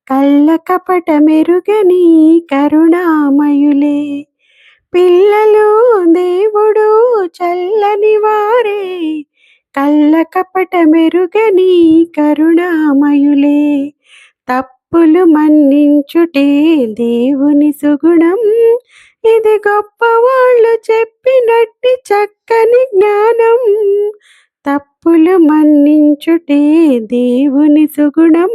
కళ్ళ కపట మెరుగని కరుణామయులే. పిల్లలు దేవుడు చల్లని వారే, కళ్ళ కపట మెరుగని కరుణామయులే. తప్పులు మన్నించుటే దేవుని సుగుణం, ఇది గొప్పవాళ్ళు చెప్పినట్టి చక్కని జ్ఞానం. తప్పులు మన్నించుటే దేవుని సుగుణం,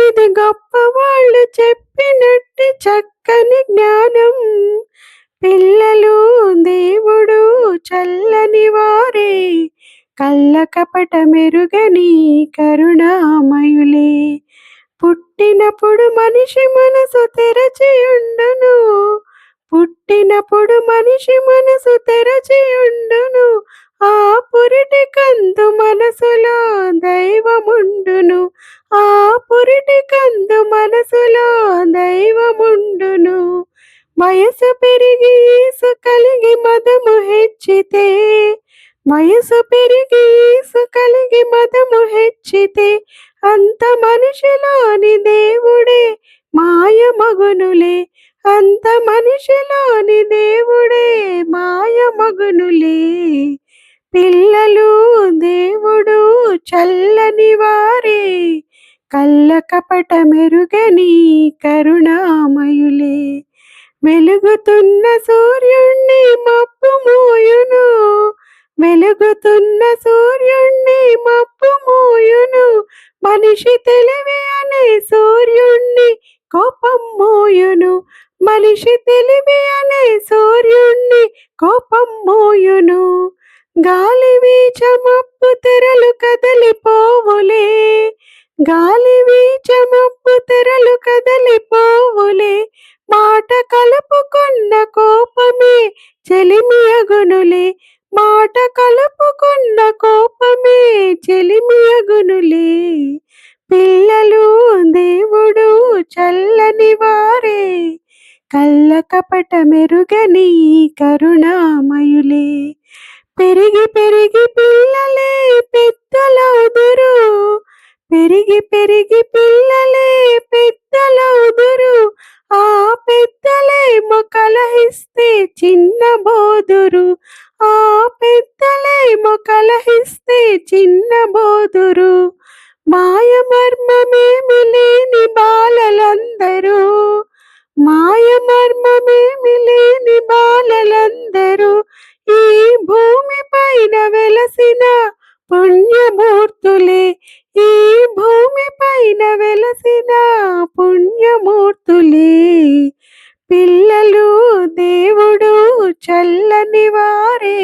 ఇది గొప్పవాళ్ళు చెప్పినట్టి చక్కని జ్ఞానం. పిల్లలు దేవుడు చల్లని వారే, కళ్ళ కపట మెరుగని కరుణామయులే. పుట్టినప్పుడు మనిషి మనసు తెరచి ఉండును, పుట్టినప్పుడు మనిషి మనసు తెరచి ఉండును. ఆ పురిటి కందు మనసులో దైవముండును, ఆ పురిటి కందు మనసులో దైవముండును. వయసు పెరిగి ఈసు కలిగి మదము హెచ్చితే, వయసు పెరిగి ఈసు కలిగి మదము హెచ్చితే, అంత మనిషిలోని దేవుడే మాయమగునులే, అంత మనిషిలోని దేవుడే మాయమగునులే. పిల్లలు దేవుడు చల్లని వారే, కళ్ళ కపట మెరుగని కరుణామయులే. వెలుగుతున్న సూర్యుణ్ణి మబ్బు మోయును, వెలుగుతున్న సూర్యుణ్ణి మబ్బు మోయును. మనిషి తెలివి అనే సూర్యుణ్ణి కోపం మోయును, మనిషి తెలివి అనే సూర్యుణ్ణి కోపం మోయును. గాలి వీచ మబ్బు తెరలు కదలిపోవులే, గాలి వీచ మబ్బు తెరలు కదలిపోవులే. మాట కలుపుకున్న కోపమే చెలిమియగునులే, మాట కలుపుకున్న కోపమే చెలిమియగునులే. పిల్లలు దేవుడు చల్లని వారే, కళ్ళ కపట మెరుగని కరుణామయులే. పెరిగి పెరిగి పిల్లలే పెద్దలవుదురు, పెరిగి పెరిగి పిల్లలే పెద్దలవుదురు. ఆ పెద్దలేమో కలహిస్తే చిన్నబోదురు, ఆ పెద్దలేమో కలహిస్తే చిన్నబోదురు. మాయ మర్మమేమి లేని బాలలందరూ, మాయ మర్మమేమి లేని బాలలందరూ. ఈ భూమి పైన వెలసిన పుణ్యమూర్తులే, ఈ భూమి పైన వెలసిన పుణ్యమూర్తులే. పిల్లలు దేవుడు చల్లని వారే,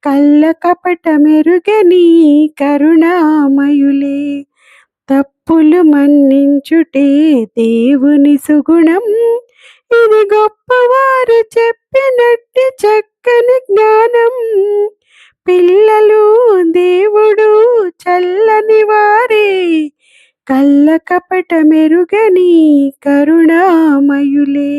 కళ్ళ కపట మెరుగని కరుణామయులే. తప్పులు మన్నించుటే దేవుని సుగుణం, ఇది గొప్పవారు చెప్పినట్టి చక్కని జ్ఞానం. పిల్లలు దేవుడు చల్లని వారే, కళ్ళ కపట మెరుగని కరుణామయులే.